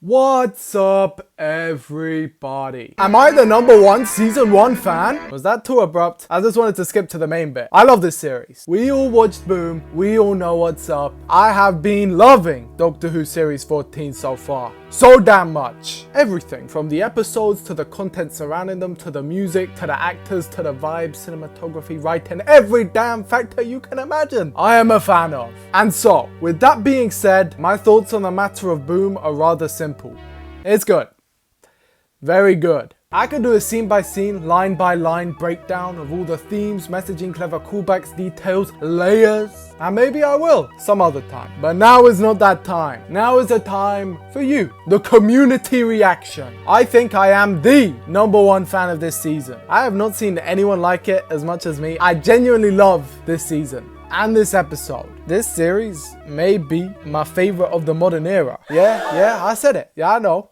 What's up, everybody? Am I the #1 season 1 fan? Was that too abrupt? I just wanted to skip to the main bit. I love this series. We all watched Boom. We all know what's up. I have been loving Doctor Who Series 14 so far. So damn much. Everything from the episodes to the content surrounding them to the music to the actors to the vibes, cinematography, writing, every damn factor you can imagine. I am a fan of. And so, with that being said, my thoughts on the matter of Boom are rather simple. It's good. Very good. I could do a scene by scene, line by line breakdown of all the themes, messaging, clever callbacks, details, layers. And maybe I will some other time. But now is not that time. Now is the time for you, the community reaction. I think I am the #1 fan of this season. I have not seen anyone like it as much as me. I genuinely love this season. And this episode. This series may be my favorite of the modern era. Yeah, I said it. Yeah, I know.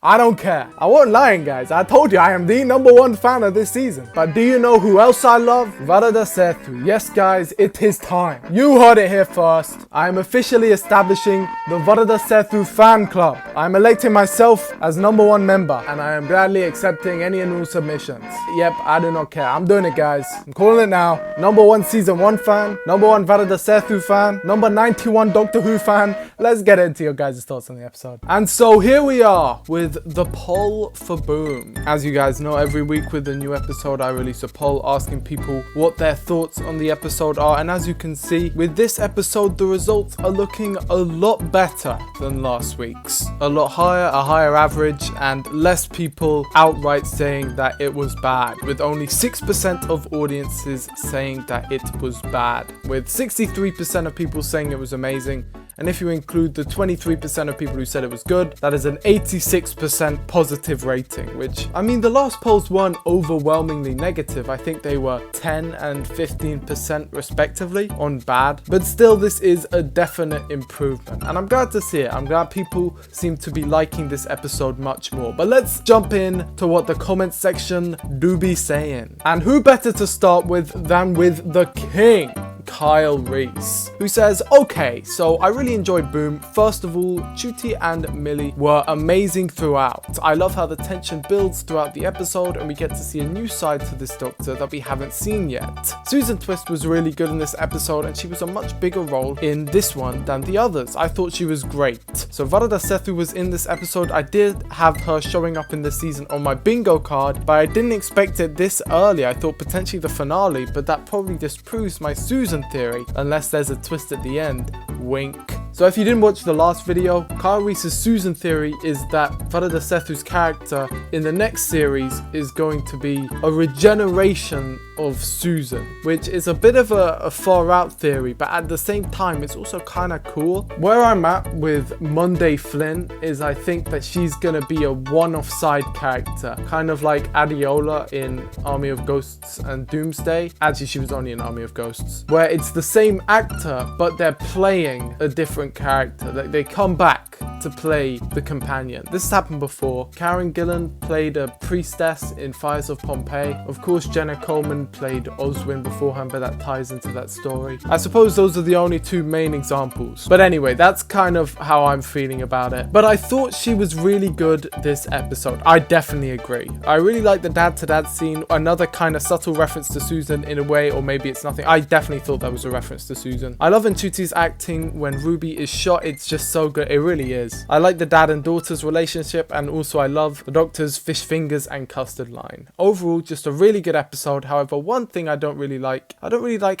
I don't care. I wasn't lying, guys. I told you I am the #1 fan of this season. But do you know who else I love? Varada Sethu. Yes, guys, it is time. You heard it here first. I am officially establishing the Varada Sethu fan club. I am electing myself as #1 member, and I am gladly accepting any and all submissions. Yep, I do not care. I'm doing it, guys. I'm calling it now. #1 season 1 fan, #1 Varada Sethu fan, #91 Doctor Who fan. Let's get into your guys' thoughts on the episode. And so here we are with the poll for Boom. As you guys know, every week with a new episode I release a poll asking people what their thoughts on the episode are, and as you can see with this episode the results are looking a lot better than last week's. A lot higher, a higher average, and less people outright saying that it was bad, with only 6% of audiences saying that it was bad, with 63% of people saying it was amazing. And if you include the 23% of people who said it was good, that is an 86% positive rating, which, I mean, the last polls weren't overwhelmingly negative. I think they were 10 and 15% respectively on bad. But still, this is a definite improvement. And I'm glad to see it. I'm glad people seem to be liking this episode much more. But let's jump in to what the comment section do be saying. And who better to start with than with the king? Kyle Reese, who says, okay, so I really enjoyed Boom. First of all, Chuti and Millie were amazing throughout. I love how the tension builds throughout the episode and we get to see a new side to this Doctor that we haven't seen yet. Susan Twist was really good in this episode and she was a much bigger role in this one than the others. I thought she was great. So Varada Sethu was in this episode. I did have her showing up in this season on my bingo card, but I didn't expect it this early. I thought potentially the finale, but that probably disproves my Susan theory, unless there's a twist at the end. Wink. So if you didn't watch the last video, Kyle Reese's Susan theory is that Varada Sethu's character in the next series is going to be a regeneration of Susan, which is a bit of a far out theory, but at the same time it's also kind of cool. Where I'm at with Monday Flynn is I think that she's gonna be a one-off side character, kind of like Adiola in Army of Ghosts and Doomsday. Actually, she was only in Army of Ghosts, where it's the same actor but they're playing a different character. They come back to play the companion. This has happened before. Karen Gillan played a priestess in Fires of Pompeii. Of course, Jenna Coleman played Oswin beforehand, but that ties into that story. I suppose those are the only two main examples. But anyway, that's kind of how I'm feeling about it. But I thought she was really good this episode. I definitely agree. I really like the dad-to-dad scene. Another kind of subtle reference to Susan in a way, or maybe it's nothing. I definitely thought that was a reference to Susan. I love Nchuti's acting when Ruby is shot. It's just so good. It really is. I like the dad and daughter's relationship, and also I love the Doctor's fish fingers and custard line. Overall, just a really good episode. However, one thing I don't really like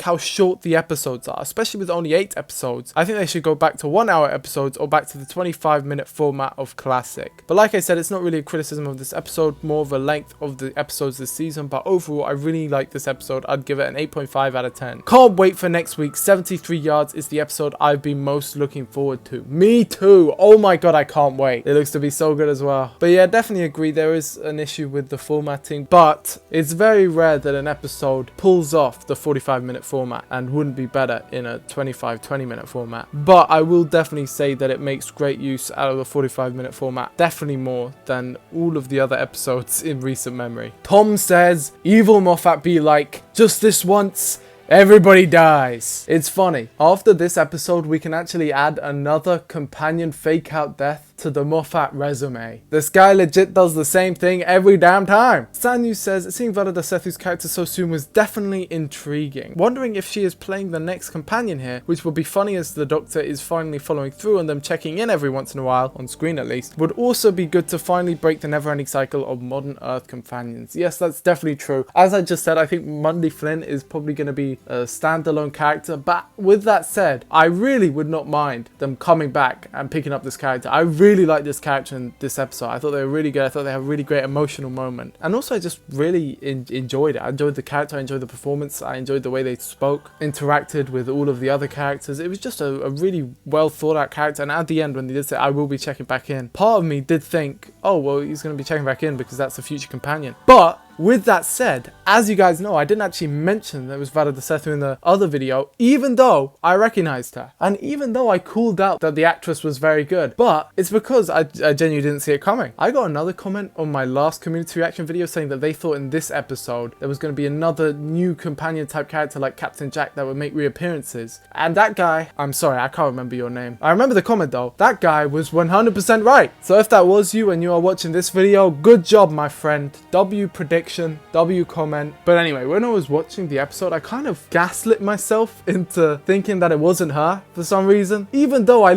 how short the episodes are, especially with only 8 episodes. I think they should go back to 1-hour episodes or back to the 25-minute format of classic. But like I said, it's not really a criticism of this episode, more of a length of the episodes this season. But overall, I really like this episode. I'd give it an 8.5 out of 10. Can't wait for next week. 73 Yards is the episode I've been most looking forward to. Me too. Oh my god, I can't wait. It looks to be so good as well. But yeah, definitely agree there is an issue with the formatting, but it's very rare that an episode pulls off the 45-minute format and wouldn't be better in a 20-minute format. But I will definitely say that it makes great use out of the 45-minute format, definitely more than all of the other episodes in recent memory. Tom says, evil Moffat be like, just this once, everybody dies. It's funny. After this episode, we can actually add another companion fake out death to the Moffat resume. This guy legit does the same thing every damn time. Sanyu says, seeing Varada Sethu's character so soon was definitely intriguing. Wondering if she is playing the next companion here, which would be funny as the Doctor is finally following through on them checking in every once in a while, on screen at least. Would also be good to finally break the never-ending cycle of modern Earth companions. Yes, that's definitely true. As I just said, I think Mundy Flynn is probably going to be a standalone character, but with that said, I really would not mind them coming back and picking up this character. I really like this character in this episode. I thought they were really good. I thought they had a really great emotional moment. And also I just really enjoyed it. I enjoyed the character. I enjoyed the performance. I enjoyed the way they spoke, interacted with all of the other characters. It was just a really well thought out character. And at the end when they did say, I will be checking back in, part of me did think, oh, well, he's going to be checking back in because that's a future companion. But with that said, as you guys know, I didn't actually mention there was Varada Sethu in the other video, even though I recognized her. And even though I called out that the actress was very good. But it's because I genuinely didn't see it coming. I got another comment on my last community reaction video saying that they thought in this episode there was going to be another new companion type character like Captain Jack that would make reappearances. And that guy, I'm sorry, I can't remember your name. I remember the comment though. That guy was 100% right. So if that was you and you are watching this video, good job, my friend. W prediction. W comment. But anyway, when I was watching the episode, I kind of gaslit myself into thinking that it wasn't her for some reason. Even though I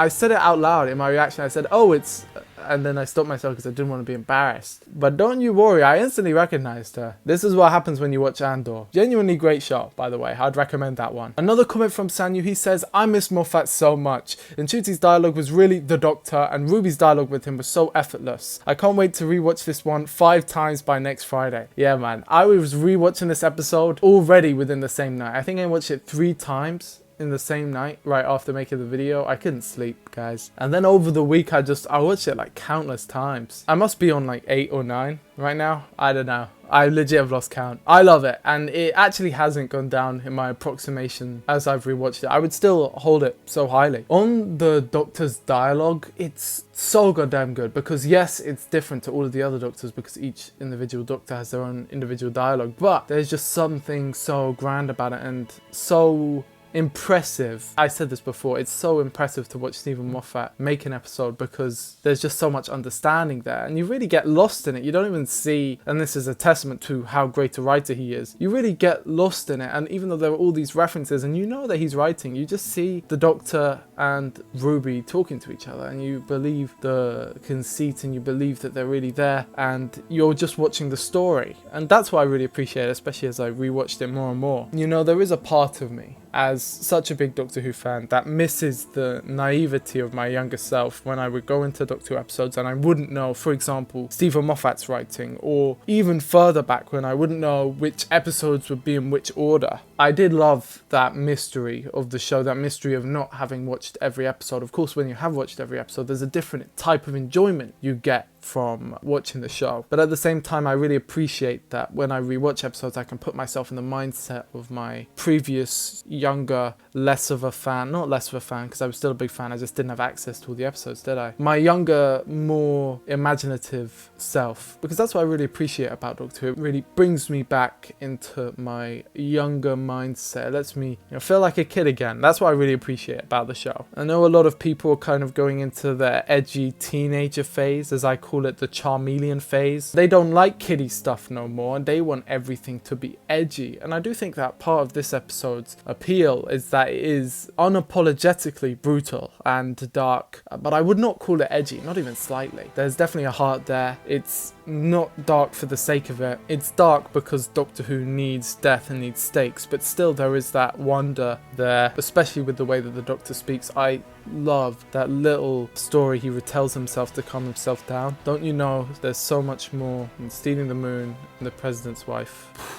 said it out loud in my reaction. I said, oh, it's... And then I stopped myself because I didn't want to be embarrassed. But don't you worry, I instantly recognized her. This is what happens when you watch Andor. Genuinely great show, by the way. I'd recommend that one. Another comment from Sanyu. He says, I miss Moffat so much. Nchuti's dialogue was really the Doctor, and Ruby's dialogue with him was so effortless. I can't wait to rewatch this one 5 times by next Friday. Yeah, man. I was rewatching this episode already within the same night. I think I watched it 3 times. In the same night, right after making the video. I couldn't sleep, guys. And then over the week, I watched it like countless times. I must be on like 8 or 9 right now. I don't know. I legit have lost count. I love it, and it actually hasn't gone down in my approximation as I've rewatched it. I would still hold it so highly. On the Doctor's dialogue, it's so goddamn good because yes, it's different to all of the other Doctors because each individual Doctor has their own individual dialogue, but there's just something so grand about it and so impressive. I said this before, it's so impressive to watch Stephen Moffat make an episode because there's just so much understanding there and you really get lost in it. You don't even see, and this is a testament to how great a writer he is, you really get lost in it. And even though there are all these references and you know that he's writing, you just see the Doctor and Ruby talking to each other and you believe the conceit and you believe that they're really there and you're just watching the story. And that's what I really appreciate, especially as I rewatched it more and more. You know, there is a part of me as such a big Doctor Who fan that misses the naivety of my younger self when I would go into Doctor Who episodes and I wouldn't know, for example, Stephen Moffat's writing, or even further back when I wouldn't know which episodes would be in which order. I did love that mystery of the show, that mystery of not having watched every episode. Of course, when you have watched every episode, there's a different type of enjoyment you get from watching the show. But at the same time, I really appreciate that when I rewatch episodes, I can put myself in the mindset of my previous, younger, less of a fan, not less of a fan, because I was still a big fan, I just didn't have access to all the episodes, did I? My younger, more imaginative self, because that's what I really appreciate about Doctor Who. It really brings me back into my younger mindset. It lets me, feel like a kid again. That's what I really appreciate about the show. I know a lot of people are kind of going into their edgy teenager phase, as I call it, the Charmeleon phase. They don't like kiddie stuff no more and they want everything to be edgy. And I do think that part of this episode's appeal is that it is unapologetically brutal and dark, but I would not call it edgy, not even slightly. There's definitely a heart there. It's not dark for the sake of it. It's dark because Doctor Who needs death and needs stakes, but still there is that wonder there, especially with the way that the Doctor speaks. I love that little story he retells himself to calm himself down. Don't you know there's so much more in Stealing the Moon and The President's Wife?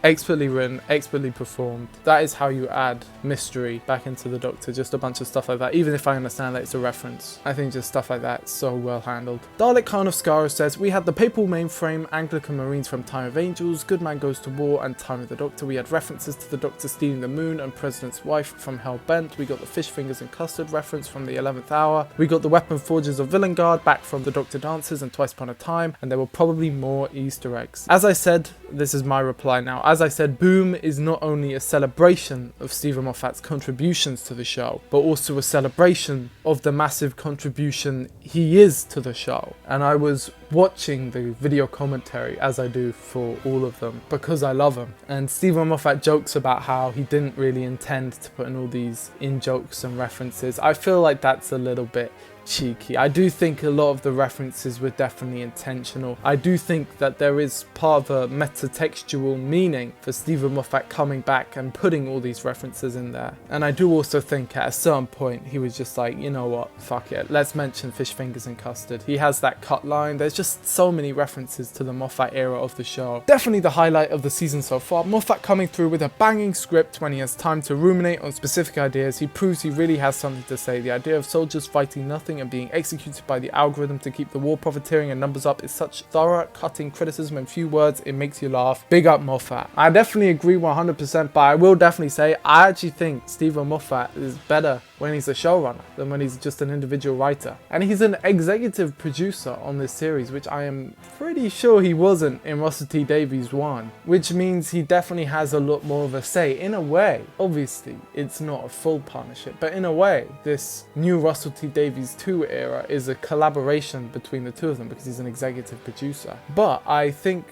Expertly written, expertly performed. That is how you add mystery back into the Doctor. Just a bunch of stuff like that. Even if I understand that it's a reference, I think just stuff like that so well handled. Dalek Khan of Skaro says, we had the Papal Mainframe, Anglican Marines from Time of Angels, Good Man Goes to War and Time of the Doctor. We had references to the Doctor Stealing the Moon and President's Wife from Hellbent. We got the Fish Fingers and Custard reference from the 11th Hour. We got the Weapon Forgers of Villengard back from the Doctor Dances and Twice Upon a Time, and there were probably more Easter eggs. As I said, this is my reply now. as I said, Boom is not only a celebration of Stephen Moffat's contributions to the show, but also a celebration of the massive contribution he is to the show. And I was watching the video commentary, as I do for all of them, because I love him. And Stephen Moffat jokes about how he didn't really intend to put in all these in-jokes and references. I feel like that's a little bit cheeky. I do think a lot of the references were definitely intentional. I do think that there is part of a metatextual meaning for Stephen Moffat coming back and putting all these references in there. And I do also think at a certain point he was just like, you know what, fuck it, let's mention fish fingers and custard. He has that cut line. There's just so many references to the Moffat era of the show. Definitely the highlight of the season so far. Moffat coming through with a banging script when he has time to ruminate on specific ideas. He proves he really has something to say. The idea of soldiers fighting nothing and being executed by the algorithm to keep the war profiteering and numbers up is such thorough, cutting criticism in few words, it makes you laugh. Big up Moffat. I definitely agree 100%, but I will definitely say I actually think Stephen Moffat is better when he's a showrunner than when he's just an individual writer. And he's an executive producer on this series, which I am pretty sure he wasn't in Russell T Davies 1, which means he definitely has a lot more of a say. In a way, obviously, it's not a full partnership, but in a way, this new Russell T Davies 2 era is a collaboration between the two of them because he's an executive producer. But I think,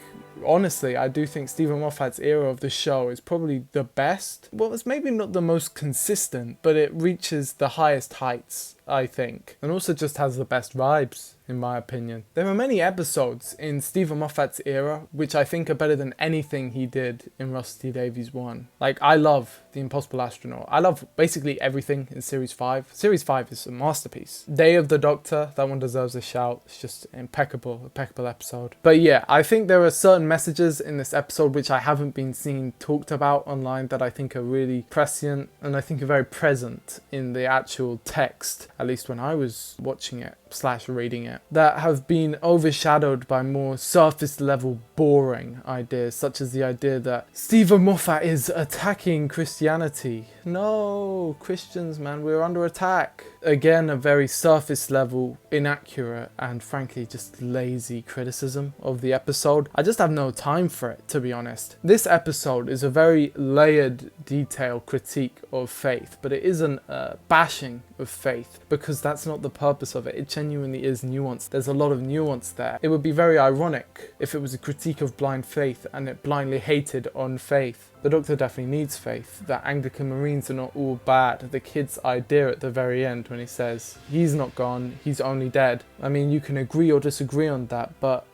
honestly, I do think Stephen Moffat's era of the show is probably the best. Well, it's maybe not the most consistent, but it reaches the highest heights, I think. And also just has the best vibes, in my opinion. There are many episodes in Stephen Moffat's era which I think are better than anything he did in Russell T Davies 1. Like, I love The Impossible Astronaut. I love basically everything in Series 5. Series 5 is a masterpiece. Day of the Doctor, that one deserves a shout. It's just impeccable episode. But yeah, I think there are certain messages in this episode which I haven't been seen talked about online that I think are really prescient and I think are very present in the actual text, at least when I was watching it / reading it, that have been overshadowed by more surface level boring ideas, such as the idea that Stephen Moffat is attacking Christianity. No, Christians, man, we're under attack. Again, a very surface level, inaccurate, and frankly just lazy criticism of the episode. I just have no time for it, to be honest. This episode is a very layered, detailed critique of faith, but it isn't bashing of faith, because that's not the purpose of it. It genuinely is nuanced. There's a lot of nuance there. It would be very ironic if it was a critique of blind faith and it blindly hated on faith. The Doctor definitely needs faith. The Anglican Marines are not all bad. The kid's idea at the very end when he says, he's not gone, he's only dead. I mean, you can agree or disagree on that, but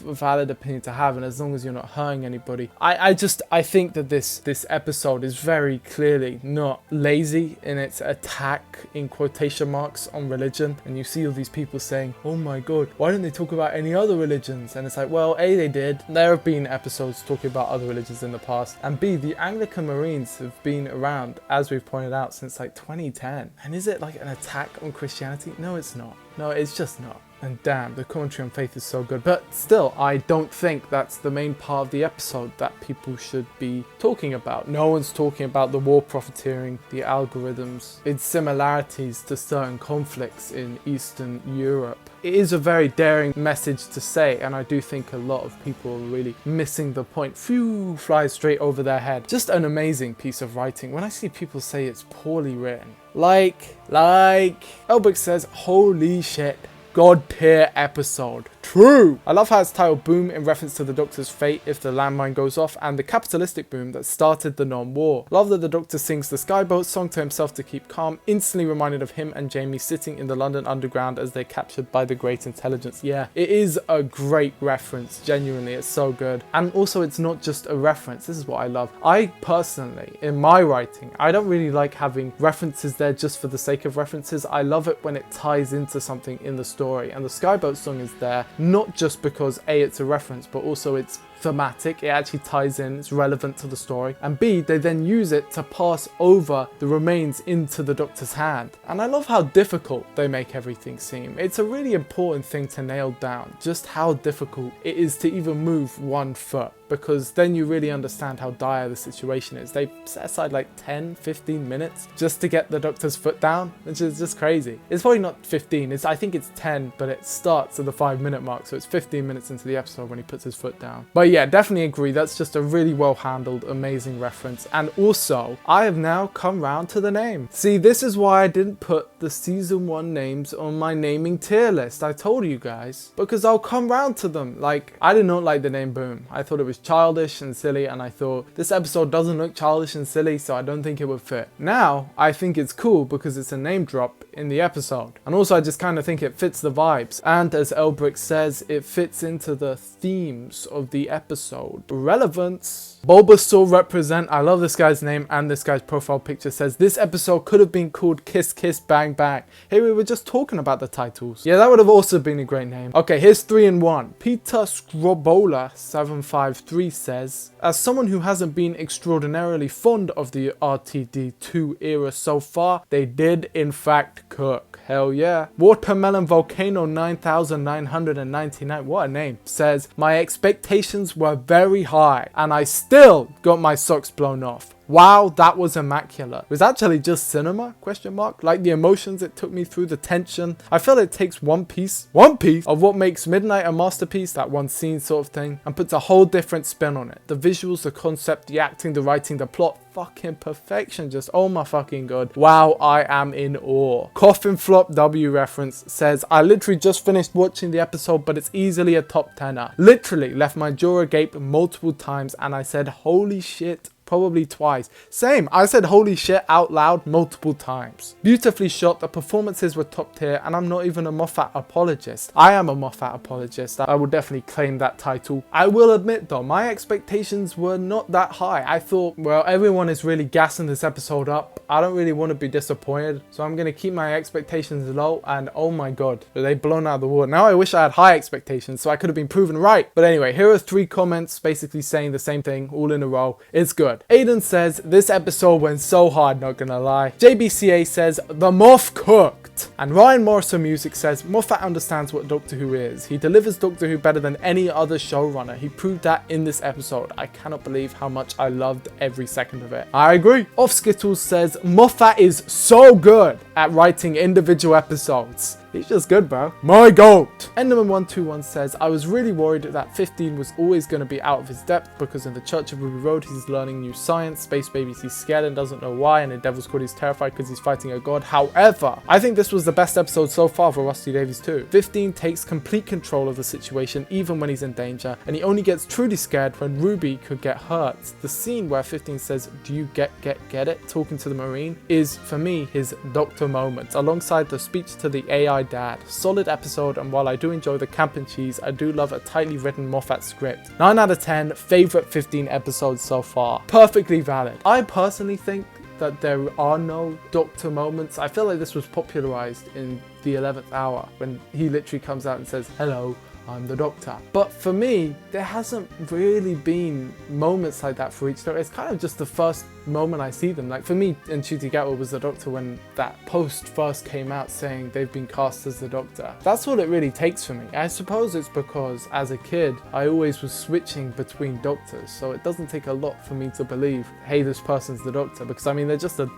a valid opinion to have, and as long as you're not hurting anybody. I think that this episode is very clearly not lazy in its attack in quotation marks on religion, and you see all these people saying, oh my god, why don't they talk about any other religions? And it's like, well, A, they did. There have been episodes talking about other religions in the past, and B, the Anglican Marines have been around, as we've pointed out, since like 2010. And is it like an attack on Christianity? No, it's not. No, it's just not. And damn, the commentary on faith is so good. But still, I don't think that's the main part of the episode that people should be talking about. No one's talking about the war profiteering, the algorithms, its similarities to certain conflicts in Eastern Europe. It is a very daring message to say, and I do think a lot of people are really missing the point. Phew, flies straight over their head. Just an amazing piece of writing. When I see people say it's poorly written, like Elbrick says, holy shit. God tier episode. True! I love how it's titled Boom in reference to the Doctor's fate if the landmine goes off, and the capitalistic boom that started the non-war. Love that the Doctor sings the Skyboat song to himself to keep calm, instantly reminded of him and Jamie sitting in the London Underground as they're captured by the Great Intelligence. Yeah, it is a great reference, genuinely, it's so good. And also it's not just a reference, this is what I love. I personally, in my writing, I don't really like having references there just for the sake of references. I love it when it ties into something in the story, and the Skyboat song is there not just because A, it's a reference, but also it's thematic, it actually ties in, it's relevant to the story, and B, they then use it to pass over the remains into the Doctor's hand. And I love how difficult they make everything seem. It's a really important thing to nail down, just how difficult it is to even move one foot. because then you really understand how dire the situation is. They set aside like 10-15 minutes just to get the Doctor's foot down, which is just crazy. It's probably not 15, I think it's 10, but it starts at the 5-minute mark, so it's 15 minutes into the episode when he puts his foot down. But yeah, definitely agree, that's just a really well handled, amazing reference. And also, I have now come round to the name. See, this is why I didn't put the season 1 names on my naming tier list. I told you guys, because I'll come round to them. Like, I did not like the name Boom. I thought it was childish and silly, and I thought this episode doesn't look childish and silly, so I don't think it would fit. Now, I think it's cool because it's a name drop in the episode. And also, I just kind of think it fits the vibes. And as Elbrick says, it fits into the themes of the episode. Relevance. Bulbasaur represent, I love this guy's name, and this guy's profile picture says, this episode could have been called Kiss Kiss Bang Bang. Hey, we were just talking about the titles. Yeah, that would have also been a great name. Okay, here's 3 in 1. Peter Scrobola 753 says, as someone who hasn't been extraordinarily fond of the RTD2 era so far, they did in fact cook. Hell yeah. Watermelon Volcano 9999, what a name, says, my expectations were very high and I still got my socks blown off. Wow, that was immaculate. It was actually just cinema, question mark. Like the emotions it took me through, the tension. I feel it takes one piece of what makes Midnight a masterpiece, that one scene sort of thing, and puts a whole different spin on it. The visuals, the concept, the acting, the writing, the plot, fucking perfection. Just, oh my fucking god. Wow, I am in awe. Coffin Flop W reference says, I literally just finished watching the episode, but it's easily a top 10er. Literally left my jaw agape multiple times and I said, holy shit. Probably twice. Same, I said holy shit out loud multiple times. Beautifully shot, the performances were top tier, and I'm not even a Moffat apologist. I am a Moffat apologist. I would definitely claim that title. I will admit though, my expectations were not that high. I thought, well, everyone is really gassing this episode up. I don't really want to be disappointed, so I'm going to keep my expectations low, and oh my god, they've blown out of the water. Now I wish I had high expectations, so I could have been proven right. But anyway, here are 3 comments basically saying the same thing all in a row. It's good. Aiden says, this episode went so hard, not gonna lie. JBCA says, the Moff cooked. And Ryan Morrison Music says, Moffat understands what Doctor Who is. He delivers Doctor Who better than any other showrunner. He proved that in this episode. I cannot believe how much I loved every second of it. I agree. Off Skittles says, Moffat is so good at writing individual episodes. He's just good, bro. My goat. Enderman121 says, I was really worried that 15 was always going to be out of his depth because in the Church of Ruby Road he's learning new science, Space Babies he's scared and doesn't know why, and in Devil's Court he's terrified because he's fighting a god. However, I think this was the best episode so far for Rusty Davies too. 15 takes complete control of the situation even when he's in danger, and he only gets truly scared when Ruby could get hurt. The scene where 15 says, do you get it, talking to the Marine, is for me his Doctor moment, alongside the speech to the AI dad. Solid episode, and while I do enjoy the camp and cheese, I do love a tightly written Moffat script. 9 out of 10, favorite 15 episodes so far. Perfectly valid. I personally think that there are no Doctor moments. I feel like this was popularized in the 11th hour when he literally comes out and says, hello, I'm the Doctor. But for me, there hasn't really been moments like that for each Doctor. It's kind of just the first moment I see them. Like for me, Ncuti Gatwa was the Doctor when that post first came out saying they've been cast as the Doctor. That's all it really takes for me. I suppose it's because as a kid, I always was switching between Doctors, so it doesn't take a lot for me to believe, hey, this person's the Doctor, because I mean, they're just a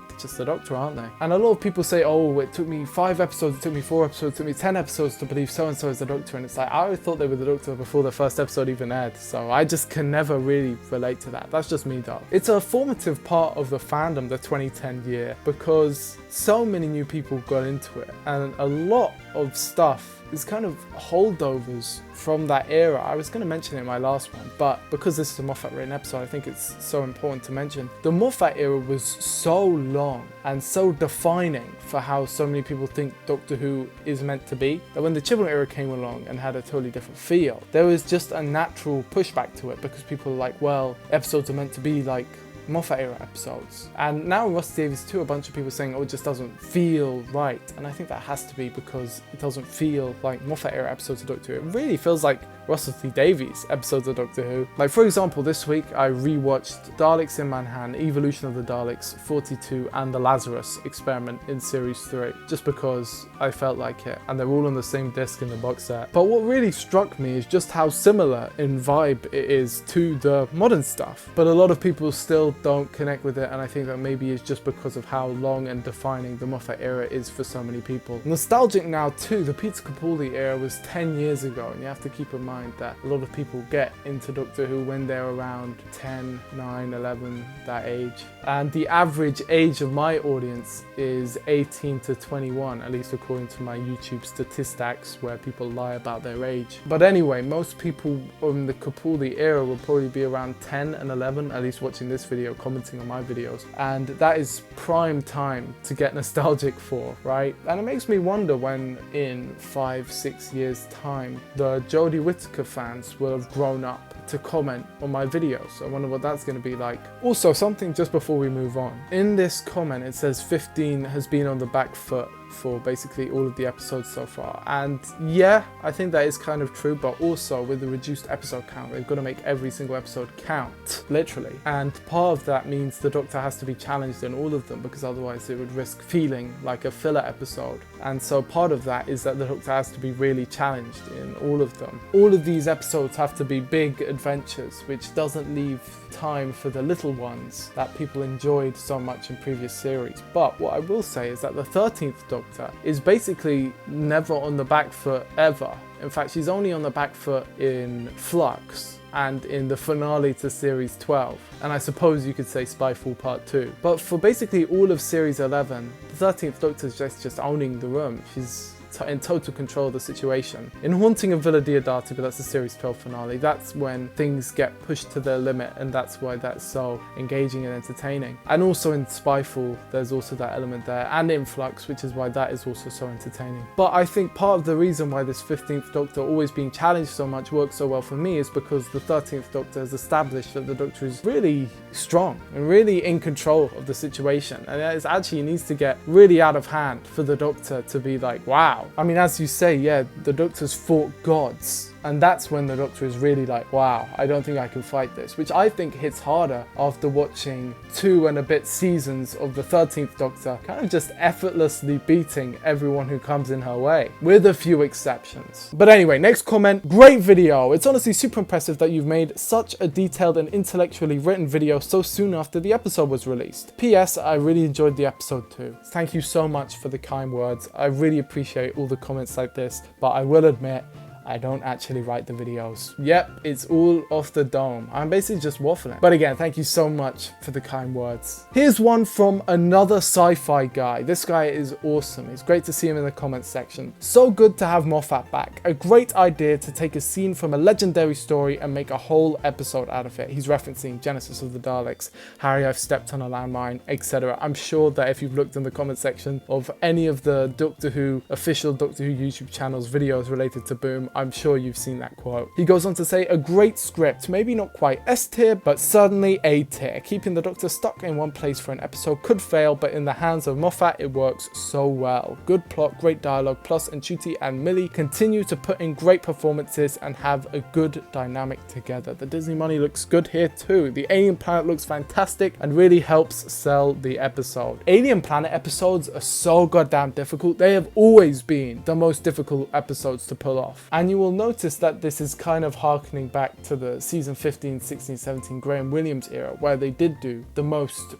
Doctor, aren't they? And a lot of people say, oh, it took me 5 episodes, it took me 4 episodes, it took me 10 episodes to believe so-and-so is the Doctor, and it's like, I always thought they were the Doctor before the first episode even aired, so I just can never really relate to that. That's just me though. It's a formative part of the fandom, the 2010 year, because so many new people got into it, and a lot of stuff is kind of holdovers from that era. I was going to mention it in my last one, but because this is a Moffat written episode, I think it's so important to mention. The Moffat era was so long and so defining for how so many people think Doctor Who is meant to be, that when the Chibnall era came along and had a totally different feel, there was just a natural pushback to it, because people are like, well, episodes are meant to be like Moffat era episodes. And now in Russell Davies 2, a bunch of people saying, oh, it just doesn't feel right. And I think that has to be because it doesn't feel like Moffat era episodes of Doctor Who. It really feels like Russell T Davies episodes of Doctor Who. Like, for example, this week I rewatched Daleks in Manhattan, Evolution of the Daleks, 42, and the Lazarus Experiment in Series 3, just because I felt like it. And they're all on the same disc in the box set. But what really struck me is just how similar in vibe it is to the modern stuff. But a lot of people still don't connect with it, and I think that maybe it's just because of how long and defining the Moffat era is for so many people. Nostalgic now too, the Peter Capaldi era was 10 years ago, and you have to keep in mind that a lot of people get into Doctor Who when they're around 10, 9, 11, that age. And the average age of my audience is 18 to 21, at least according to my YouTube statistics, where people lie about their age. But anyway, most people in the Capaldi era will probably be around 10 and 11, at least watching this video, commenting on my videos. And that is prime time to get nostalgic for, right? And it makes me wonder when in 5-6 years time, the Jodie Whittaker fans will have grown up to comment on my videos. I wonder what that's going to be like. Also, something just before we move on. In this comment, it says 15 has been on the back foot for basically all of the episodes so far. And yeah, I think that is kind of true, but also with the reduced episode count, they've got to make every single episode count, literally. And part of that means the Doctor has to be challenged in all of them, because otherwise it would risk feeling like a filler episode. And so part of that is that the Doctor has to be really challenged in all of them. All of these episodes have to be big adventures, which doesn't leave time for the little ones that people enjoyed so much in previous series. But what I will say is that the 13th Doctor is basically never on the back foot ever. In fact, she's only on the back foot in Flux and in the finale to Series 12. And I suppose you could say Spyfall Part 2. But for basically all of Series 11, the 13th Doctor is just owning the room. She's in total control of the situation. In Haunting of Villa Diodati, but that's the Series 12 finale, that's when things get pushed to their limit, and that's why that's so engaging and entertaining. And also in Spyfall, there's also that element there, and in Flux, which is why that is also so entertaining. But I think part of the reason why this 15th Doctor always being challenged so much works so well for me is because the 13th Doctor has established that the Doctor is really strong and really in control of the situation, and it actually needs to get really out of hand for the Doctor to be like, wow. I mean, as you say, yeah, the Doctor's fought gods. And that's when the Doctor is really like, wow, I don't think I can fight this, which I think hits harder after watching 2 and a bit seasons of the 13th Doctor kind of just effortlessly beating everyone who comes in her way, with a few exceptions. But anyway, next comment, great video. It's honestly super impressive that you've made such a detailed and intellectually written video so soon after the episode was released. P.S. I really enjoyed the episode too. Thank you so much for the kind words. I really appreciate all the comments like this, but I will admit, I don't actually write the videos. Yep, it's all off the dome. I'm basically just waffling. But again, thank you so much for the kind words. Here's one from another sci-fi guy. This guy is awesome. It's great to see him in the comments section. So good to have Moffat back. A great idea to take a scene from a legendary story and make a whole episode out of it. He's referencing Genesis of the Daleks, Harry, I've Stepped on a Landmine, etc. I'm sure that if you've looked in the comment section of any of the Doctor Who, official Doctor Who YouTube channels videos related to Boom, I'm sure you've seen that quote. He goes on to say, a great script, maybe not quite S tier, but certainly A tier. Keeping the Doctor stuck in one place for an episode could fail, but in the hands of Moffat, it works so well. Good plot, great dialogue, plus Ncuti and Millie continue to put in great performances and have a good dynamic together. The Disney money looks good here too. The alien planet looks fantastic and really helps sell the episode. Alien planet episodes are so goddamn difficult. They have always been the most difficult episodes to pull off. And you will notice that this is kind of harkening back to the season 15, 16, 17 Graham Williams era, where they did do the most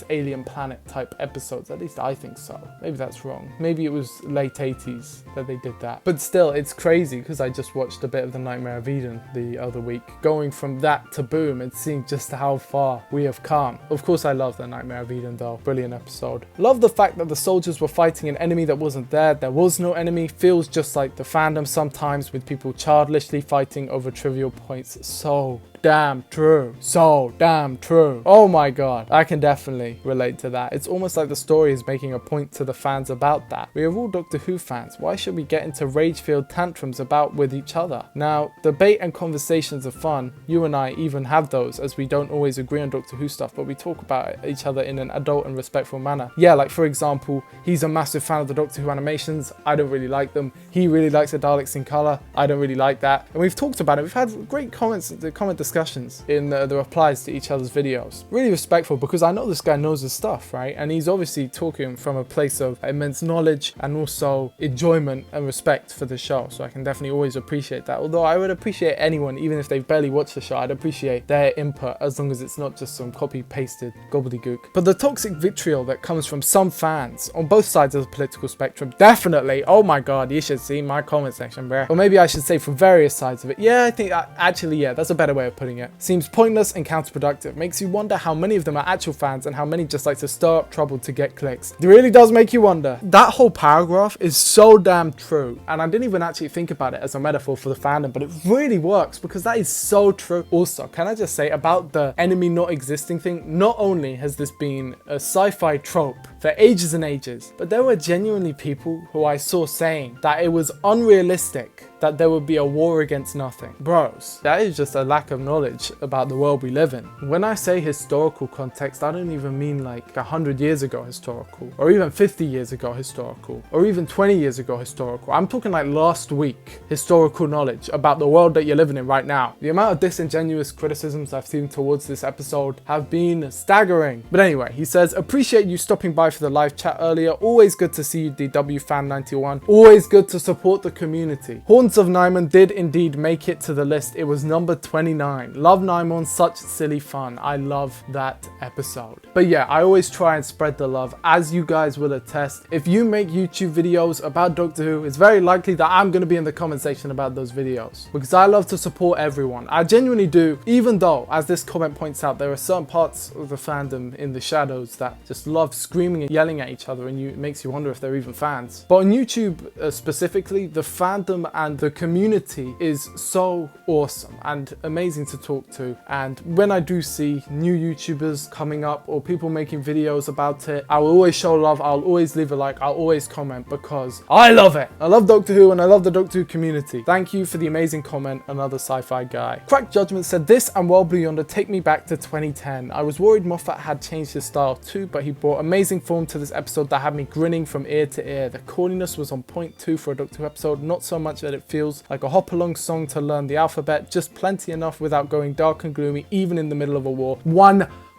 alien planet type episodes. At least I think so. Maybe that's wrong. Maybe it was late 80s that they did that. But still, it's crazy because I just watched a bit of The Nightmare of Eden the other week. Going from that to Boom and seeing just how far we have come. Of course, I love The Nightmare of Eden though. Brilliant episode. Love the fact that the soldiers were fighting an enemy that wasn't there. There was no enemy. Feels just like the fandom sometimes, with people childishly fighting over trivial points. So damn true. So damn true. Oh my god. I can definitely relate to that. It's almost like the story is making a point to the fans about that. We are all Doctor Who fans. Why should we get into rage-filled tantrums about with each other? Now, debate and conversations are fun. You and I even have those, as we don't always agree on Doctor Who stuff, but we talk about each other in an adult and respectful manner. Yeah, like for example, he's a massive fan of the Doctor Who animations. I don't really like them. He really likes the Daleks in colour. I don't really like that. And we've talked about it. We've had great comment discussions in the replies to each other's videos. Really respectful, because I know this guy knows his stuff, right? And he's obviously talking from a place of immense knowledge and also enjoyment and respect for the show. So I can definitely always appreciate that. Although I would appreciate anyone, even if they've barely watched the show, I'd appreciate their input as long as it's not just some copy-pasted gobbledygook. But the toxic vitriol that comes from some fans on both sides of the political spectrum, definitely, oh my god, you should see my comment section, bruh. Or maybe I should say from various sides of it. Yeah, I think actually, yeah, that's a better way of putting it. Seems pointless and counterproductive. Makes you wonder how many of them are actual fans and how many just like to stir up trouble to get clicks. It really does make you wonder. That whole paragraph is so damn true. And I didn't even actually think about it as a metaphor for the fandom, but it really works because that is so true. Also, can I just say about the enemy not existing thing, not only has this been a sci-fi trope for ages and ages, but there were genuinely people who I saw saying that it was unrealistic that there would be a war against nothing. Bros, that is just a lack of knowledge about the world we live in. When I say historical context, I don't even mean like 100 years ago historical, or even 50 years ago historical, or even 20 years ago historical. I'm talking like last week historical knowledge about the world that you're living in right now. The amount of disingenuous criticisms I've seen towards this episode have been staggering. But anyway, he says, appreciate you stopping by for the live chat earlier. Always good to see you, DW Fan 91. Always good to support the community. Horns of Nymon did indeed make it to the list. It was number 29. Love Nymon, such silly fun. I love that episode. But yeah, I always try and spread the love, as you guys will attest. If you make YouTube videos about Doctor Who, it's very likely that I'm going to be in the comment section about those videos, because I love to support everyone. I genuinely do, even though, as this comment points out, there are certain parts of the fandom in the shadows that just love screaming and yelling at each other, and it makes you wonder if they're even fans. But on YouTube specifically, the fandom and the community is so awesome and amazing to talk to. And when I do see new YouTubers coming up or people making videos about it, I will always show love. I'll always leave a like. I'll always comment because I love it. I love Doctor Who and I love the Doctor Who community. Thank you for the amazing comment, another sci-fi guy. Crack Judgment said, this and World Blue Yonder take me back to 2010. I was worried Moffat had changed his style too, but he brought amazing form to this episode that had me grinning from ear to ear. The corniness was on point too for a Doctor Who episode, not so much that it feels like a hop along song to learn the alphabet, just plenty enough without going dark and gloomy even in the middle of a war.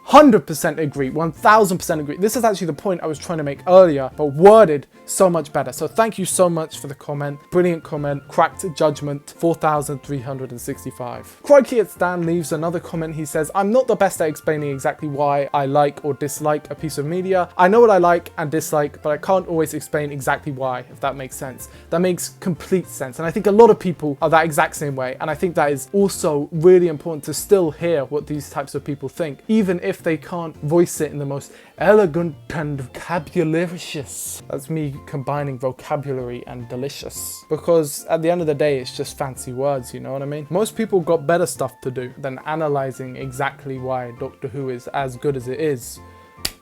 100% agree, 1000% agree. This is actually the point I was trying to make earlier, but worded so much better. So thank you so much for the comment. Brilliant comment. Cracked Judgment 4365. Crikey at Stan leaves another comment. He says, I'm not the best at explaining exactly why I like or dislike a piece of media. I know what I like and dislike, but I can't always explain exactly why, if that makes sense. That makes complete sense. And I think a lot of people are that exact same way. And I think that is also really important to still hear what these types of people think, even if they can't voice it in the most elegant and vocabularious. That's me combining vocabulary and delicious. Because at the end of the day, it's just fancy words, you know what I mean? Most people got better stuff to do than analysing exactly why Doctor Who is as good as it is.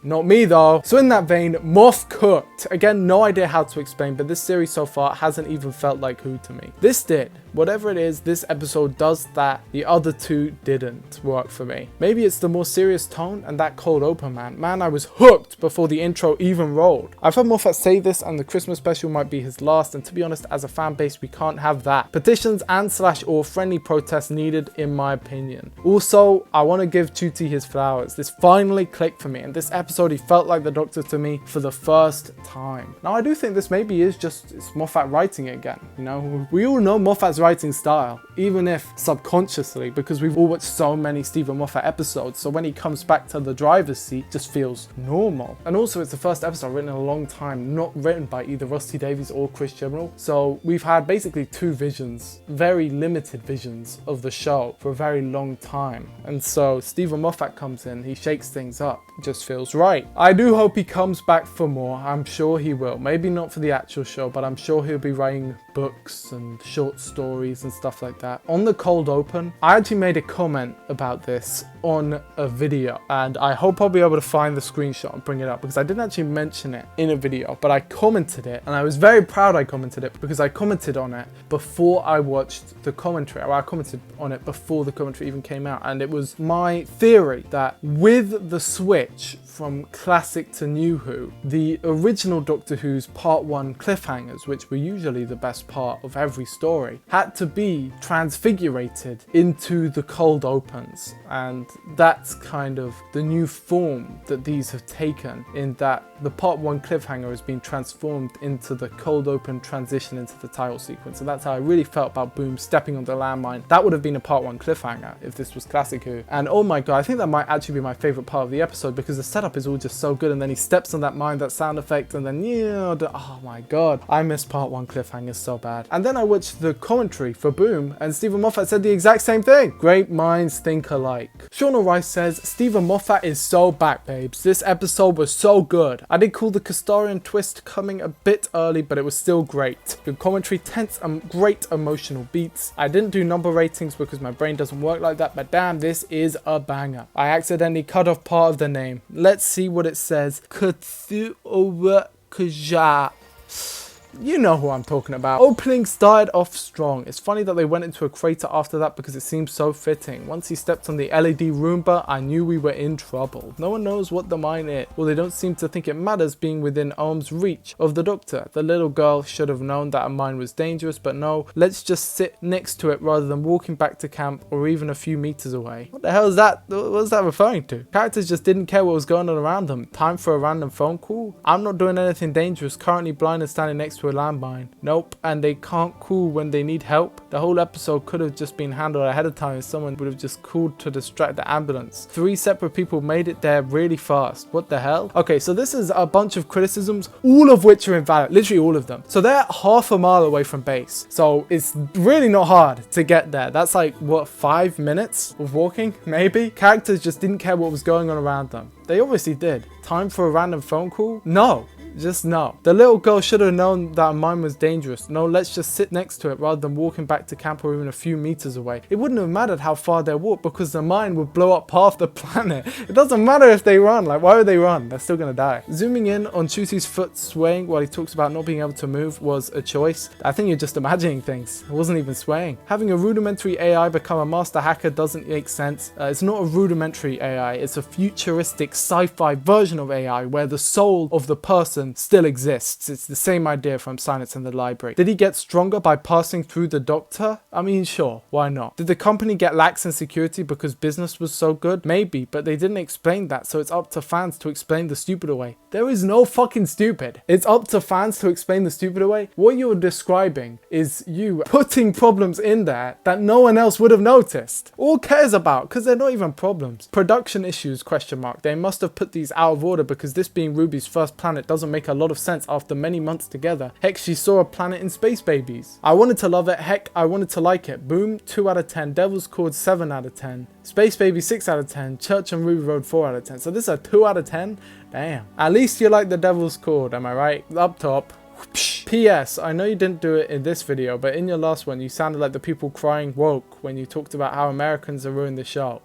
Not me though. So in that vein, Moff cooked. Again, no idea how to explain, but this series so far hasn't even felt like Who to me. This did. Whatever it is, this episode does that the other two didn't work for me. Maybe it's the more serious tone and that cold open, man. I was hooked before the intro even rolled. I've heard Moffat say this and the Christmas special might be his last, and to be honest, as a fan base, we can't have that. Petitions and /or friendly protests needed, in my opinion. Also, I want to give Chuti his flowers. This finally clicked for me, and this episode, he felt like the Doctor to me for the first time. Now, I do think this maybe is just Moffat writing it again. You know, we all know Moffat's writing style, even if subconsciously, because we've all watched so many Stephen Moffat episodes, so when he comes back to the driver's seat, it just feels normal. And also, it's the first episode written in a long time, not written by either Rusty Davies or Chris Chibnall. So we've had basically two visions, very limited visions of the show for a very long time. And so Stephen Moffat comes in, he shakes things up, it just feels right. I do hope he comes back for more. I'm sure he will. Maybe not for the actual show, but I'm sure he'll be writing books and short stories stories and stuff like that. On the cold open, I actually made a comment about this on a video, and I hope I'll be able to find the screenshot and bring it up, because I didn't actually mention it in a video, but I commented it, and I was very proud I commented it, because I commented on it before I watched the commentary. Or I commented on it before the commentary even came out, and it was my theory that with the switch from classic to New Who, the original Doctor Who's part 1 cliffhangers, which were usually the best part of every story, had to be transfigurated into the cold opens. And that's kind of the new form that these have taken, in that the part 1 cliffhanger has been transformed into the cold open transition into the title sequence. And that's how I really felt about Boom stepping on the landmine. That would have been a part 1 cliffhanger if this was classic Who. And oh my god, I think that might actually be my favorite part of the episode, because the setup is all just so good, and then he steps on that mine, that sound effect, and then oh my god, I miss part 1 cliffhangers so bad. And then I watched the commentary for Boom, and Stephen Moffat said the exact same thing. Great minds think alike. Shauna Rice says, Stephen Moffat is so back, babes. This episode was so good. I did call the Castarian twist coming a bit early, but it was still great. Good commentary, tense and great emotional beats. I didn't do number ratings because my brain doesn't work like that, but damn, this is a banger. I accidentally cut off part of the name. Let's see what it says. Kaja. You know who I'm talking about. Opening started off strong. It's funny that they went into a crater after that, because it seems so fitting. Once he stepped on the LED Roomba, I knew we were in trouble. No one knows what the mine is. Well, they don't seem to think it matters being within arm's reach of the Doctor. The little girl should have known that a mine was dangerous, but no, let's just sit next to it rather than walking back to camp or even a few meters away. What the hell is that? What was that referring to? Characters just didn't care what was going on around them. Time for a random phone call? I'm not doing anything dangerous, currently blind and standing next to a landmine. Nope, and they can't call when they need help. The whole episode could have just been handled ahead of time if someone would have just called to distract the ambulance. 3 separate people made it there really fast. What the hell? Okay, so this is a bunch of criticisms, all of which are invalid, literally all of them. So they're half a mile away from base, so it's really not hard to get there. That's like, what, 5 minutes of walking, maybe? Characters just didn't care what was going on around them. They obviously did. Time for a random phone call? No. Just no. The little girl should have known that a mine was dangerous. No, let's just sit next to it rather than walking back to camp or even a few meters away. It wouldn't have mattered how far they walked, because the mine would blow up half the planet. It doesn't matter if they run. Like, why would they run? They're still gonna die. Zooming in on Chusi's foot swaying while he talks about not being able to move was a choice. I think you're just imagining things. It wasn't even swaying. Having a rudimentary AI become a master hacker doesn't make sense. It's not a rudimentary AI. It's a futuristic sci-fi version of AI where the soul of the person still exists. It's the same idea from Silence in the Library. Did he get stronger by passing through the Doctor? I mean, sure, why not? Did the company get lax in security because business was so good? Maybe, but they didn't explain that, so it's up to fans to explain the stupid away. There is no fucking stupid. It's up to fans to explain the stupid away. What you're describing is you putting problems in there that no one else would have noticed or cares about, because they're not even problems. Production issues, question mark. They must have put these out of order, because this being Ruby's first planet doesn't make a lot of sense after many months together. Heck, she saw a planet in Space Babies. I wanted to love it. Heck, I wanted to like it. Boom, 2 out of 10. Devil's Cord, 7 out of 10. Space Baby, 6 out of 10. Church and Ruby Road, 4 out of 10. So this is a 2 out of 10? Damn. At least you like the Devil's Cord, am I right? Up top. P.S. I know you didn't do it in this video, but in your last one, you sounded like the people crying woke when you talked about how Americans are ruining the show.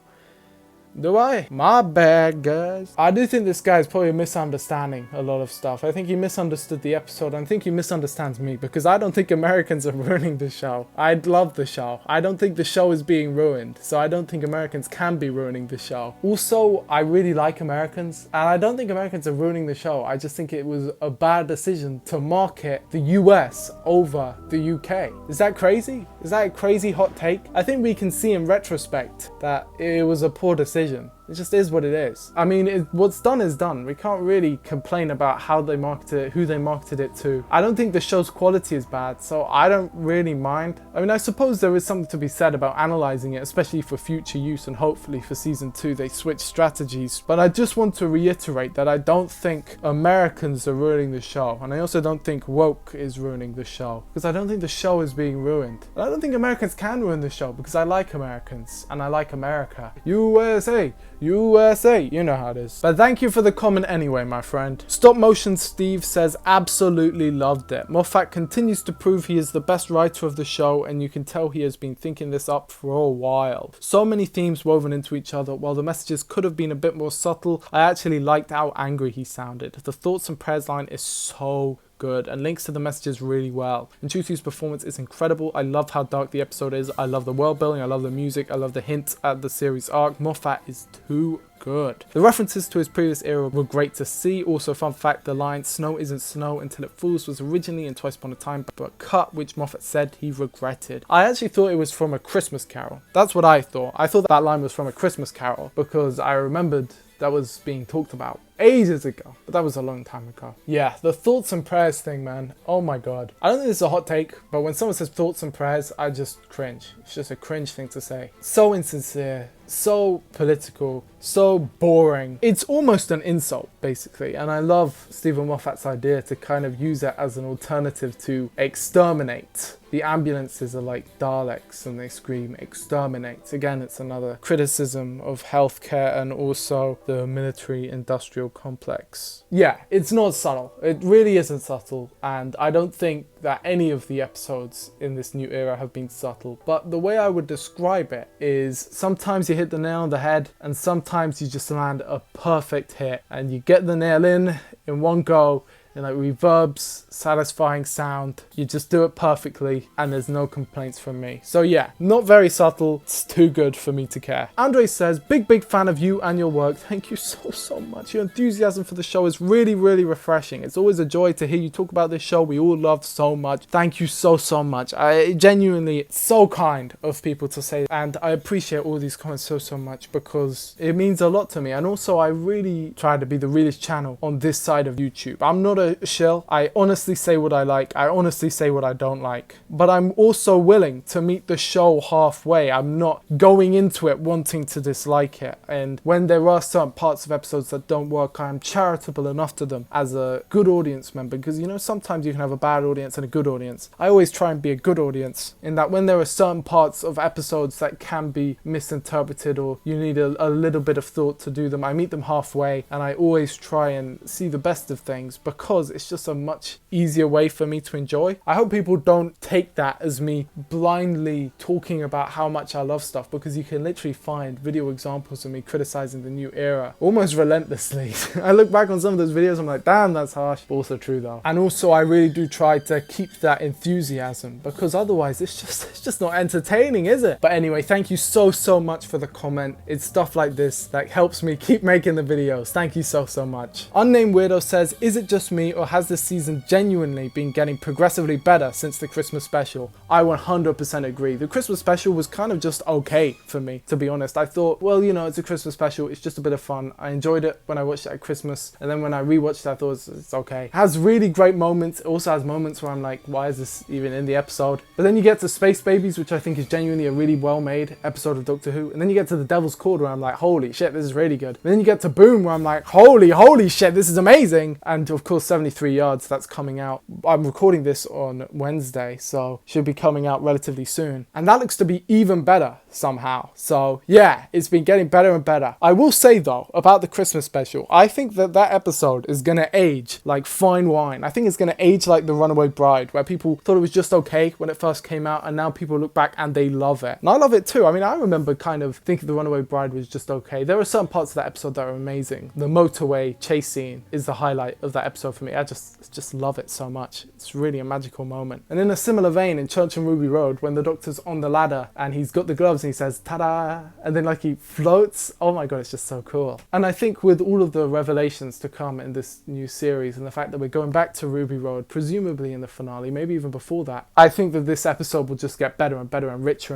Do I? My bad, guys. I do think this guy is probably misunderstanding a lot of stuff. I think he misunderstood the episode. I think he misunderstands me, because I don't think Americans are ruining the show. I love the show. I don't think the show is being ruined, so I don't think Americans can be ruining the show. Also, I really like Americans, and I don't think Americans are ruining the show. I just think it was a bad decision to market the US over the UK. Is that crazy? Is that a crazy hot take? I think we can see in retrospect that it was a poor decision. It just is what it is. I mean, what's done is done. We can't really complain about how they marketed it, who they marketed it to. I don't think the show's quality is bad, so I don't really mind. I mean, I suppose there is something to be said about analyzing it, especially for future use, and hopefully for season 2 they switch strategies. But I just want to reiterate that I don't think Americans are ruining the show, and I also don't think woke is ruining the show, because I don't think the show is being ruined. And I don't think Americans can ruin the show, because I like Americans and I like America. USA! USA, you know how it is. But thank you for the comment anyway, my friend. Stop Motion Steve says, absolutely loved it. Moffat continues to prove he is the best writer of the show, and you can tell he has been thinking this up for a while. So many themes woven into each other. While the messages could have been a bit more subtle, I actually liked how angry he sounded. The thoughts and prayers line is so good and links to the messages really well. And Chusu's performance is incredible. I love how dark the episode is. I love the world building. I love the music. I love the hints at the series arc. Moffat is too good. The references to his previous era were great to see. Also, fun fact, the line "snow isn't snow until it falls" was originally in Twice Upon a Time, but cut, which Moffat said he regretted. I actually thought it was from A Christmas Carol. That's what I thought. I thought that line was from A Christmas Carol because I remembered that was being talked about ages ago, but that was a long time ago. Yeah, the thoughts and prayers thing, man. Oh my god. I don't think this is a hot take, but when someone says thoughts and prayers, I just cringe. It's just a cringe thing to say. So insincere, so political, so boring. It's almost an insult, basically. And I love Stephen Moffat's idea to kind of use it as an alternative to exterminate. The ambulances are like Daleks and they scream exterminate. Again, it's another criticism of healthcare and also the military-industrial complex. Yeah, it's not subtle. It really isn't subtle, and I don't think that any of the episodes in this new era have been subtle, but the way I would describe it is sometimes you hit the nail on the head and sometimes you just land a perfect hit and you get the nail in one go. And like reverbs, satisfying sound, you just do it perfectly and there's no complaints from me. So yeah, not very subtle, it's too good for me to care. Andre says, big fan of you and your work. Thank you so much. Your enthusiasm for the show is really refreshing. It's always a joy to hear you talk about this show we all love so much. Thank you so much. I genuinely, it's so kind of people to say, and I appreciate all these comments so much because it means a lot to me. And also I really try to be the realest channel on this side of YouTube. I'm not a shill. I honestly say what I like. I honestly say what I don't like. But I'm also willing to meet the show halfway. I'm not going into it wanting to dislike it. And when there are certain parts of episodes that don't work, I'm charitable enough to them as a good audience member. Because, you know, sometimes you can have a bad audience and a good audience. I always try and be a good audience in that when there are certain parts of episodes that can be misinterpreted or you need a little bit of thought to do them, I meet them halfway and I always try and see the best of things because it's just a much easier way for me to enjoy. I hope people don't take that as me blindly talking about how much I love stuff, because you can literally find video examples of me criticizing the new era almost relentlessly. I look back on some of those videos, I'm like, damn, that's harsh, but also true though. And also I really do try to keep that enthusiasm because otherwise it's just not entertaining, is it? But anyway, thank you so much for the comment. It's stuff like this that helps me keep making the videos. Thank you so much. Unnamed Weirdo says, is it just me or has this season genuinely been getting progressively better since the Christmas special? I 100% agree. The Christmas special was kind of just okay for me, to be honest. I thought, well, you know, it's a Christmas special, it's just a bit of fun. I enjoyed it when I watched it at Christmas, and then when I rewatched it, I thought it's okay. It has really great moments. It also has moments where I'm like, why is this even in the episode? But then you get to Space Babies, which I think is genuinely a really well-made episode of Doctor Who, and then you get to The Devil's Cord where I'm like, holy shit, this is really good. And then you get to Boom where I'm like, holy shit, this is amazing. And of course 73 Yards, that's coming out. I'm recording this on Wednesday, so should be coming out relatively soon. And that looks to be even better somehow. So yeah, it's been getting better and better. I will say though, about the Christmas special, I think that episode is gonna age like fine wine. I think it's gonna age like The Runaway Bride, where people thought it was just okay when it first came out, and now people look back and they love it. And I love it too. I mean, I remember kind of thinking The Runaway Bride was just okay. There are certain parts of that episode that are amazing. The motorway chase scene is the highlight of that episode for me. I just love it so much. It's really a magical moment. And in a similar vein, in Church and Ruby Road, when the Doctor's on the ladder and he's got the gloves and he says ta-da, and then like he floats, oh my god, it's just so cool. And I think with all of the revelations to come in this new series and the fact that we're going back to Ruby Road, presumably in the finale, maybe even before that, I think that this episode will just get better and better and richer,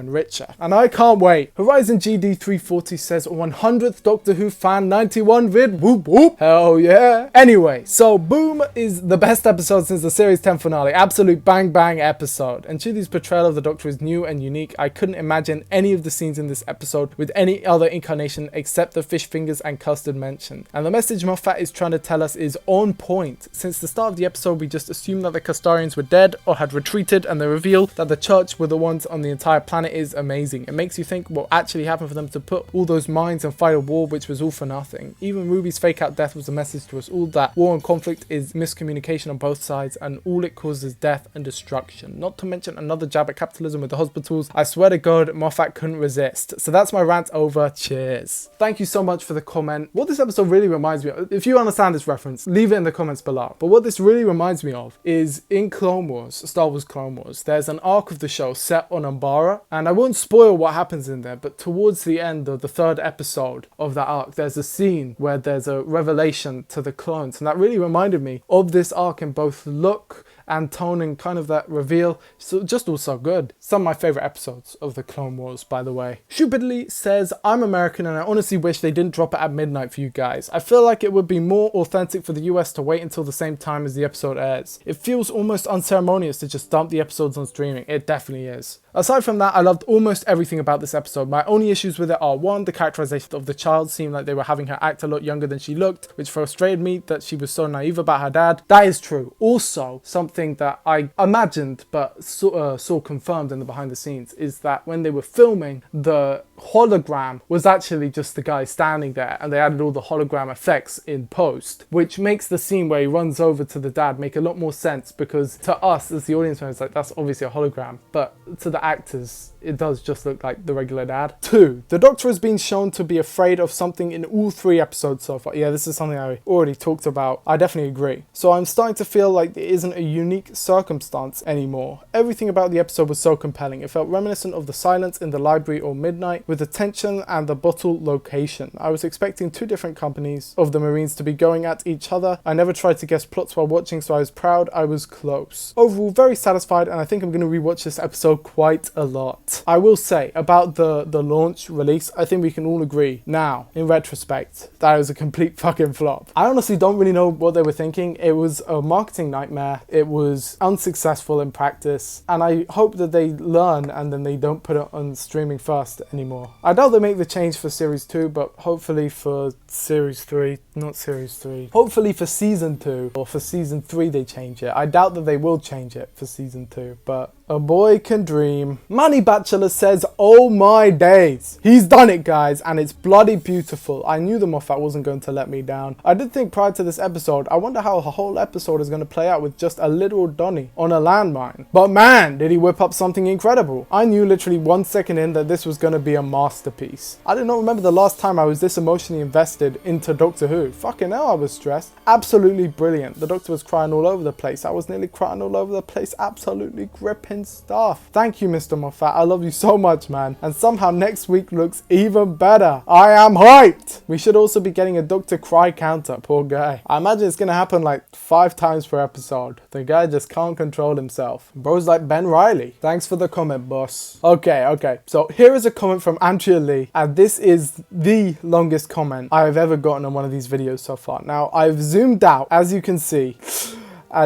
and I can't wait. Horizon GD340 says 100th Doctor Who fan 91 vid, whoop whoop, hell yeah. Anyway, so boom. Boom is the best episode since the series 10 finale. Absolute bang bang episode. And Chidley's portrayal of the Doctor is new and unique. I couldn't imagine any of the scenes in this episode with any other incarnation except the fish fingers and custard mentioned. And the message Moffat is trying to tell us is on point. Since the start of the episode, we just assumed that the Castarians were dead or had retreated, and the reveal that the Church were the ones on the entire planet is amazing. It makes you think what actually happened for them to put all those mines and fight a war which was all for nothing. Even Ruby's fake out death was a message to us all that war and conflict is miscommunication on both sides, and all it causes is death and destruction. Not to mention another jab at capitalism with the hospitals. I swear to God, Moffat couldn't resist. So that's my rant over. Cheers. Thank you so much for the comment. What this episode really reminds me of, if you understand this reference, leave it in the comments below. But what this really reminds me of is in Clone Wars, Star Wars Clone Wars, there's an arc of the show set on Umbara, and I won't spoil what happens in there, but towards the end of the 3rd episode of that arc, there's a scene where there's a revelation to the clones, and that really reminded me of this arc in both look and tone and kind of that reveal. So just all so good. Some of my favorite episodes of the Clone Wars, by the way. Stupidly says, I'm American and I honestly wish they didn't drop it at midnight for you guys. I feel like it would be more authentic for the US to wait until the same time as the episode airs. It feels almost unceremonious to just dump the episodes on streaming. It definitely is. Aside from that, I loved almost everything about this episode. My only issues with it are, 1, the characterization of the child seemed like they were having her act a lot younger than she looked, which frustrated me that she was so naive about her dad. That is true. Also, something that I imagined but saw confirmed in the behind the scenes is that when they were filming, the hologram was actually just the guy standing there, and they added all the hologram effects in post, which makes the scene where he runs over to the dad make a lot more sense, because to us as the audience members, like, that's obviously a hologram, but to the actors it does just look like the regular dad. 2, the Doctor has been shown to be afraid of something in all 3 episodes so far. Yeah, this is something I already talked about. I definitely agree. So I'm starting to feel like there isn't a unique circumstance anymore. Everything about the episode was so compelling. It felt reminiscent of the silence in the library or midnight, with the tension and the bottle location. I was expecting 2 different companies of the Marines to be going at each other. I never tried to guess plots while watching, so I was proud I was close. Overall, very satisfied, and I think I'm going to rewatch this episode quite a lot. I will say about the launch release, I think we can all agree now, in retrospect, that it was a complete fucking flop. I honestly don't really know what they were thinking. It was a marketing nightmare. It was unsuccessful in practice, and I hope that they learn and then they don't put it on streaming first anymore. I doubt they make the change for series 2, but hopefully for series 3, not series 3, hopefully for season 2 or for season 3 they change it. I doubt that they will change it for season 2, but a boy can dream. Money Bachelor says, oh my days. He's done it, guys, and it's bloody beautiful. I knew the Moffat wasn't going to let me down. I did think prior to this episode, I wonder how a whole episode is going to play out with just a little Donnie on a landmine. But man, did he whip up something incredible. I knew literally 1 second in that this was going to be a masterpiece. I do not remember the last time I was this emotionally invested into Doctor Who. Fucking hell, I was stressed. Absolutely brilliant. The Doctor was crying all over the place. I was nearly crying all over the place. Absolutely gripping stuff. Thank you, Mr. Moffat. I love you so much, man. And somehow next week looks even better. I am hyped. We should also be getting a Doctor cry counter. Poor guy. I imagine it's gonna happen like 5 times per episode. The guy just can't control himself. Bro's like Ben Reilly. Thanks for the comment, boss. Okay. So here is a comment from Andrea Lee, and this is the longest comment I have ever gotten on one of these videos so far. Now, I've zoomed out, as you can see.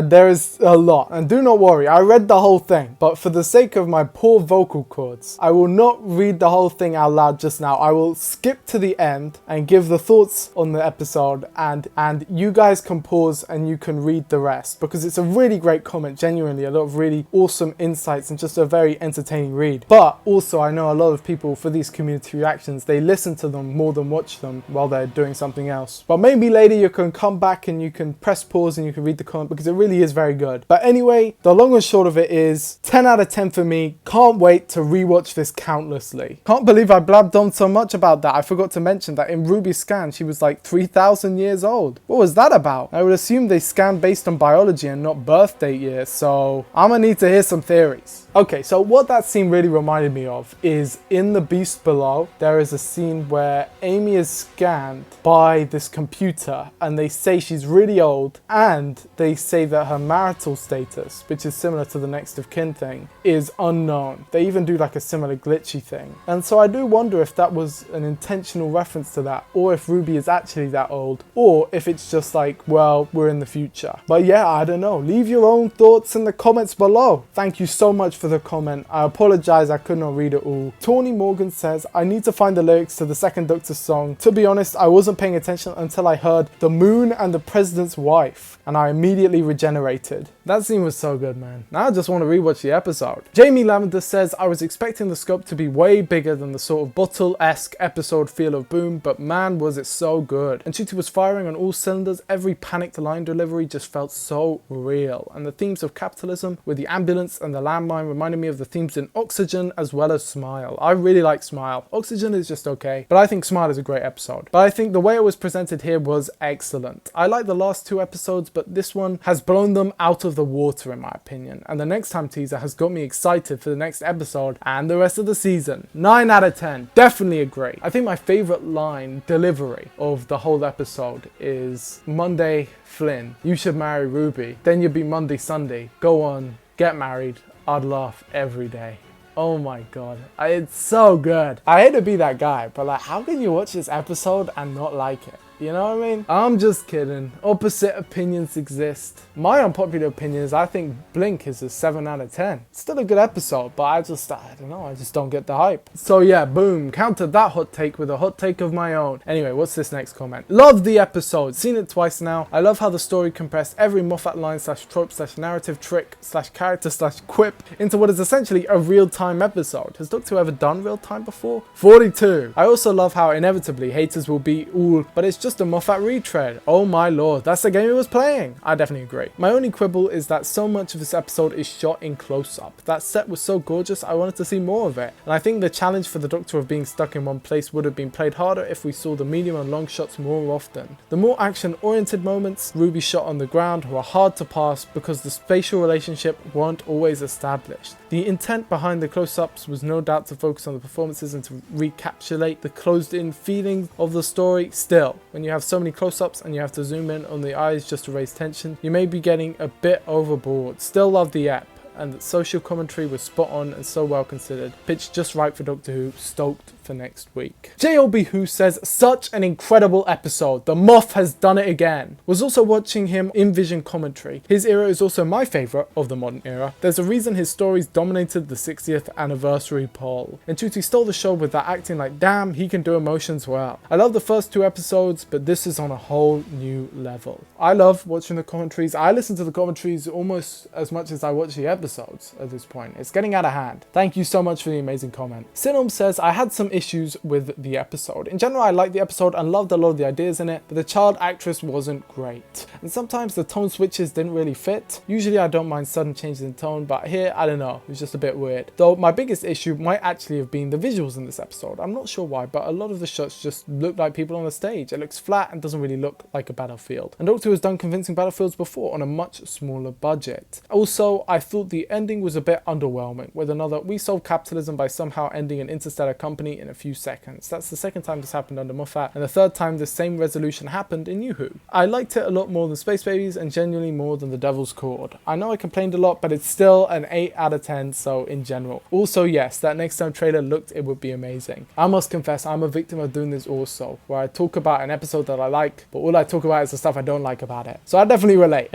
There is a lot, and do not worry, I read the whole thing, but for the sake of my poor vocal cords, I will not read the whole thing out loud just now. I will skip to the end and give the thoughts on the episode, and you guys can pause and you can read the rest, because it's a really great comment, genuinely, a lot of really awesome insights and just a very entertaining read. But also, I know a lot of people, for these community reactions, they listen to them more than watch them while they're doing something else. But maybe later you can come back and you can press pause and you can read the comment, because it really is very good. But anyway, the long and short of it is 10 out of 10 for me. Can't wait to rewatch this countlessly. Can't believe I blabbed on so much about that. I forgot to mention that in Ruby's scan she was like 3,000 years old. What was that about? I would assume they scan based on biology and not birth date year, so I'm gonna need to hear some theories. Okay, so what that scene really reminded me of is in The Beast Below, there is a scene where Amy is scanned by this computer and they say she's really old, and they say say that her marital status, which is similar to the next of kin thing, is unknown. They even do like a similar glitchy thing. And so I do wonder if that was an intentional reference to that, or if Ruby is actually that old, or if it's just like, well, we're in the future. But yeah, I don't know. Leave your own thoughts in the comments below. Thank you so much for the comment. I apologize I could not read it all. Tawny Morgan says, I need to find the lyrics to the second Doctor song. To be honest, I wasn't paying attention until I heard The Moon and the President's Wife, and I immediately regenerated. That scene was so good, man. Now I just want to rewatch the episode. Jamie Lavender says, I was expecting the scope to be way bigger than the sort of bottle-esque episode feel of Boom, but man was it so good. And Ncuti was firing on all cylinders. Every panicked line delivery just felt so real. And the themes of capitalism with the ambulance and the landmine reminded me of the themes in Oxygen as well as Smile. I really like Smile. Oxygen is just okay, but I think Smile is a great episode. But I think the way it was presented here was excellent. I like the last two episodes, but this one has blown them out of the water in my opinion. And the Next Time teaser has got me excited for the next episode and the rest of the season. 9 out of 10. Definitely agree. I think my favorite line delivery of the whole episode is Monday, Flynn, you should marry Ruby. Then you'd be Monday, Sunday. Go on, get married. I'd laugh every day. Oh my god, it's so good. I hate to be that guy, but like, how can you watch this episode and not like it? You know what I mean? I'm just kidding. Opposite opinions exist. My unpopular opinion is I think Blink is a 7 out of 10. It's still a good episode, but I don't know, I just don't get the hype. So yeah, boom, counter that hot take with a hot take of my own. Anyway, what's this next comment? Love the episode, seen it twice now. I love how the story compressed every Moffat line slash trope slash narrative trick slash character slash quip into what is essentially a real-time episode. Has Doctor Who ever done real-time before? 42. I also love how inevitably haters will be all, but it's just a Moffat retread. Oh my lord, that's the game he was playing. I definitely agree. My only quibble is that so much of this episode is shot in close-up. That set was so gorgeous, I wanted to see more of it. And I think the challenge for the Doctor of being stuck in one place would have been played harder if we saw the medium and long shots more often. The more action-oriented moments, Ruby shot on the ground, were hard to pass because the spatial relationship weren't always established. The intent behind the close-ups was no doubt to focus on the performances and to recapitulate the closed-in feeling of the story. Still, when you have so many close-ups and you have to zoom in on the eyes just to raise tension, you may be getting a bit overboard. Still love the ep, and the social commentary was spot on and so well considered. Pitched just right for Doctor Who, stoked for next week. JLB Who says, such an incredible episode. The Moff has done it again. Was also watching him in Vision commentary. His era is also my favourite of the modern era. There's a reason his stories dominated the 60th anniversary poll. And Ncuti stole the show with that acting like, damn, he can do emotions well. I love the first two episodes, but this is on a whole new level. I love watching the commentaries. I listen to the commentaries almost as much as I watch the episodes at this point. It's getting out of hand. Thank you so much for the amazing comment. Sinum says, I had some issues with the episode. In general, I liked the episode and loved a lot of the ideas in it, but the child actress wasn't great. And sometimes the tone switches didn't really fit. Usually I don't mind sudden changes in tone, but here, I don't know, it was just a bit weird. Though my biggest issue might actually have been the visuals in this episode. I'm not sure why, but a lot of the shots just look like people on the stage. It looks flat and doesn't really look like a battlefield. And Doctor Who has done convincing battlefields before on a much smaller budget. Also, I thought the ending was a bit underwhelming, with another we solve capitalism by somehow ending an interstellar company in a few seconds. That's the second time this happened under Moffat, and the third time the same resolution happened in New Who. I liked it a lot more than Space Babies and genuinely more than The Devil's Chord. I know I complained a lot, but it's still an 8 out of 10, so in general. Also, yes, that Next Time trailer looked it would be amazing. I must confess, I'm a victim of doing this also, where I talk about an episode that I like, but all I talk about is the stuff I don't like about it. So I definitely relate.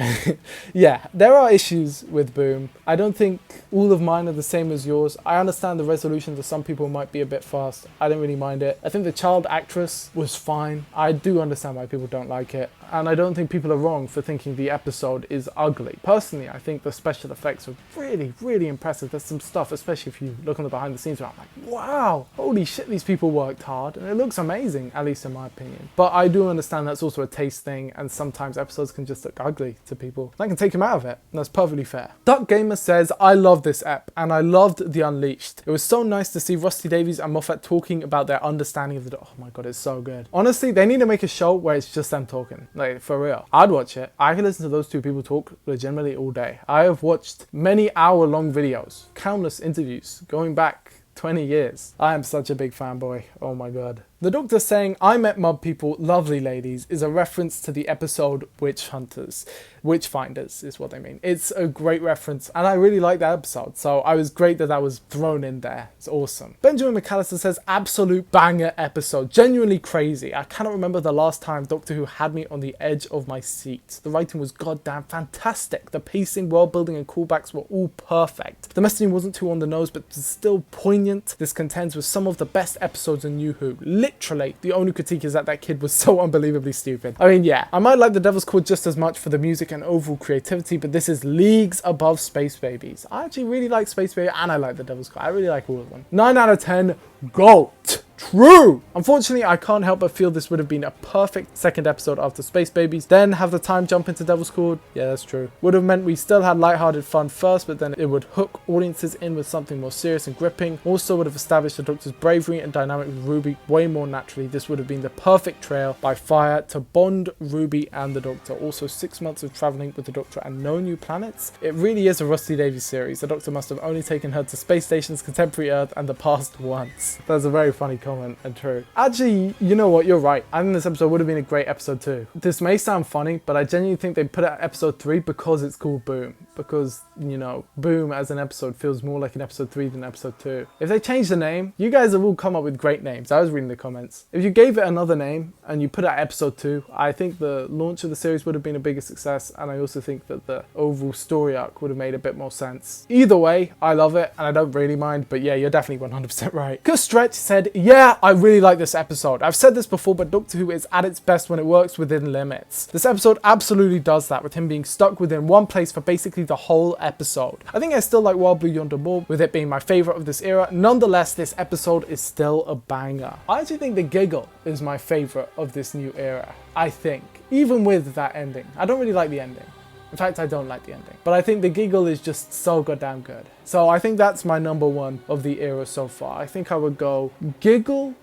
Yeah, there are issues with Boom. I don't think all of mine are the same as yours. I understand the resolution to some people might be a bit fast. I don't really mind it. I think the child actress was fine. I do understand why people don't like it. And I don't think people are wrong for thinking the episode is ugly. Personally, I think the special effects are really, really impressive. There's some stuff, especially if you look on the behind the scenes, where I'm like, wow, holy shit, these people worked hard. And it looks amazing, at least in my opinion. But I do understand that's also a taste thing, and sometimes episodes can just look ugly to people. That can take them out of it, and that's perfectly fair. Duck Gamer says, I love this ep, and I loved The Unleashed. It was so nice to see Rusty Davies and Moffat talking about their understanding of the... Oh my god, it's so good. Honestly, they need to make a show where it's just them talking. Like, for real. I'd watch it. I could listen to those two people talk legitimately all day. I have watched many hour-long videos, countless interviews, going back 20 years. I am such a big fanboy. Oh my god. The Doctor saying, "I met mud people, lovely ladies," is a reference to the episode Witch Hunters. Witch Finders is what they mean. It's a great reference, and I really like that episode, so I was great that was thrown in there. It's awesome. Benjamin McAllister says, "Absolute banger episode. Genuinely crazy. I cannot remember the last time Doctor Who had me on the edge of my seat. The writing was goddamn fantastic. The pacing, world building, and callbacks were all perfect. The messaging wasn't too on the nose, but still poignant. This contends with some of the best episodes in New Who. Literally, the only critique is that kid was so unbelievably stupid." I mean, yeah, I might like The Devil's Cord just as much for the music and overall creativity, but this is leagues above Space Babies. I actually really like Space Baby, and I like The Devil's Cord. I really like all of them. 9 out of 10, GOAT. True! Unfortunately, I can't help but feel this would have been a perfect second episode after Space Babies, then have the time jump into Devil's Cord. Yeah, that's true. Would have meant we still had lighthearted fun first, but then it would hook audiences in with something more serious and gripping. Also would have established the Doctor's bravery and dynamic with Ruby way more naturally. This would have been the perfect trail by fire to bond Ruby and the Doctor. Also 6 months of travelling with the Doctor and no new planets. It really is a Rusty Davies series. The Doctor must have only taken her to space stations, contemporary Earth, and the past once. That's a very funny comment and true. Actually, you know what? You're right. I think this episode would have been a great episode too. This may sound funny, but I genuinely think they put it at episode 3 because it's called Boom. Because, you know, Boom as an episode feels more like an episode 3 than episode 2. If they change the name, you guys have all come up with great names. I was reading the comments. If you gave it another name and you put it at episode 2, I think the launch of the series would have been a bigger success, and I also think that the overall story arc would have made a bit more sense. Either way, I love it and I don't really mind, but yeah, you're definitely 100% right. Cause Stretch said, "Yeah, I really like this episode. I've said this before, but Doctor Who is at its best when it works within limits. This episode absolutely does that, with him being stuck within one place for basically the whole episode. I think I still like Wild Blue Yonder more, with it being my favourite of this era. Nonetheless, this episode is still a banger. I actually think the giggle is my favourite of this new era. I think. Even with that ending. I don't really like the ending. In fact, I don't like the ending. But I think the giggle is just so goddamn good. So I think that's my number one of the era so far. I think I would go giggle.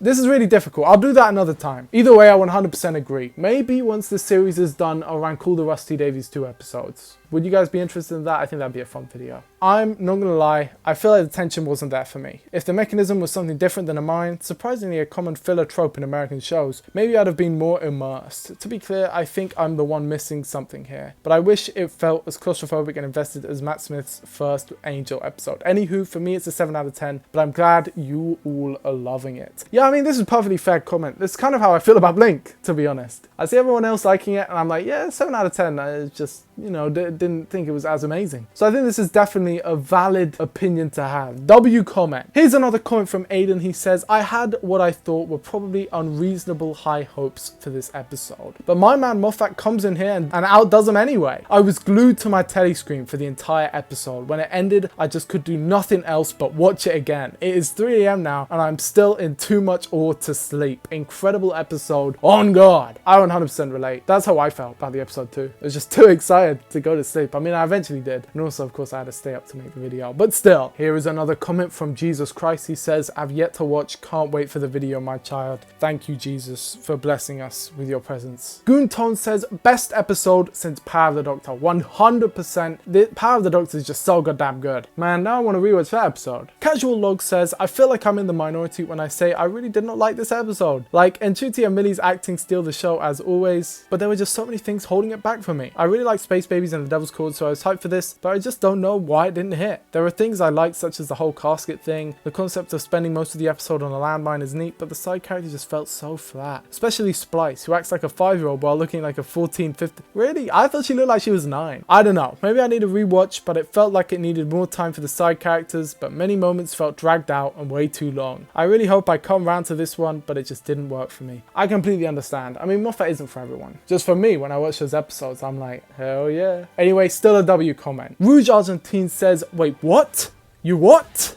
This is really difficult. I'll do that another time. Either way, I 100% agree. Maybe once the series is done, I'll rank all the Rusty Davies 2 episodes. Would you guys be interested in that? I think that'd be a fun video. I'm not gonna lie, I feel like the tension wasn't there for me. If the mechanism was something different than a mine, surprisingly a common filler trope in American shows, maybe I'd have been more immersed. To be clear, I think I'm the one missing something here. But I wish it felt as claustrophobic and invested as Matt Smith's first Angel episode. Anywho, for me it's a 7 out of 10, but I'm glad you all are loving it. Yeah, I mean, this is a perfectly fair comment. This is kind of how I feel about Blink, to be honest. I see everyone else liking it and I'm like, yeah, 7 out of 10. It's just, you know, didn't think it was as amazing. So I think this is definitely a valid opinion to have. W comment. Here's another comment from Aiden. He says, "I had what I thought were probably unreasonable high hopes for this episode, but my man Moffat comes in here and outdoes him anyway. I was glued to my telly screen for the entire episode. When it ended, I just could do nothing else but watch it again. It is 3 AM now and I'm still in too much awe to sleep. Incredible episode. On God." I 100% relate. That's how I felt about the episode too. I was just too excited to go to sleep. I mean, I eventually did. And also, of course, I had to stay up to make the video. But still, here is another comment from Jesus Christ. He says, "I've yet to watch. Can't wait for the video, my child." Thank you, Jesus, for blessing us with your presence. Goontone says, "Best episode since Power of the Doctor." 100%. The Power of the Doctor is just so goddamn good. Man, now I want to rewatch that episode. Casual Log says, "I feel like I'm in the minority when I say I really did not like this episode. Like, Nchuti and Millie's acting steal the show as always, but there were just so many things holding it back for me. I really like Space Babies and The Devil's Cord, so I was hyped for this, but I just don't know why it didn't hit. There are things I liked, such as the whole casket thing. The concept of spending most of the episode on a landmine is neat, but the side characters just felt so flat. Especially Splice, who acts like a 5-year-old while looking like a 14, 15. Really? I thought she looked like she was 9. I don't know. Maybe I need a rewatch, but it felt like it needed more time for the side characters, but many moments felt dragged out and way too long. I really hope I come round to this one, but it just didn't work for me." I completely understand. I mean, Moffat isn't for everyone. Just for me, when I watch those episodes, I'm like, hell yeah. Anyway, still a W comment. Rouge Argentine says, "Wait, what? You what?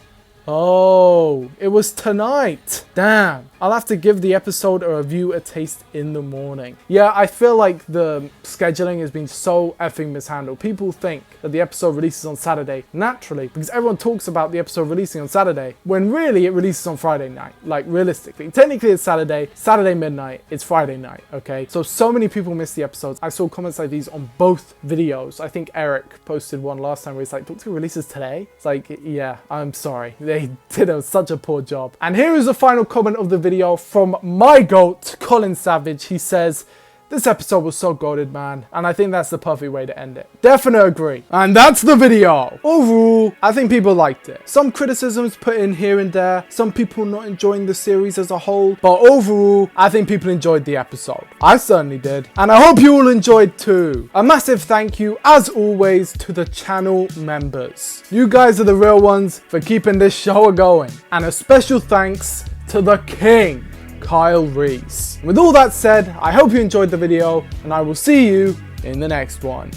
Oh, it was tonight. Damn. I'll have to give the episode a review a taste in the morning." Yeah, I feel like the scheduling has been so effing mishandled. People think that the episode releases on Saturday naturally because everyone talks about the episode releasing on Saturday when really it releases on Friday night. Like, realistically. Technically it's Saturday midnight, it's Friday night, okay? So many people miss the episodes. I saw comments like these on both videos. I think Eric posted one last time where he's like, "Doctor Who releases today?" It's like, yeah, I'm sorry. they did such a poor job. And here is the final comment of the video from my GOAT, Colin Savage. He says, "This episode was so goated, man." And I think that's the perfect way to end it. Definite agree. And that's the video. Overall, I think people liked it. Some criticisms put in here and there. Some people not enjoying the series as a whole. But overall, I think people enjoyed the episode. I certainly did. And I hope you all enjoyed too. A massive thank you, as always, to the channel members. You guys are the real ones for keeping this show going. And a special thanks to the king, Kyle Reese. With all that said, I hope you enjoyed the video, and I will see you in the next one.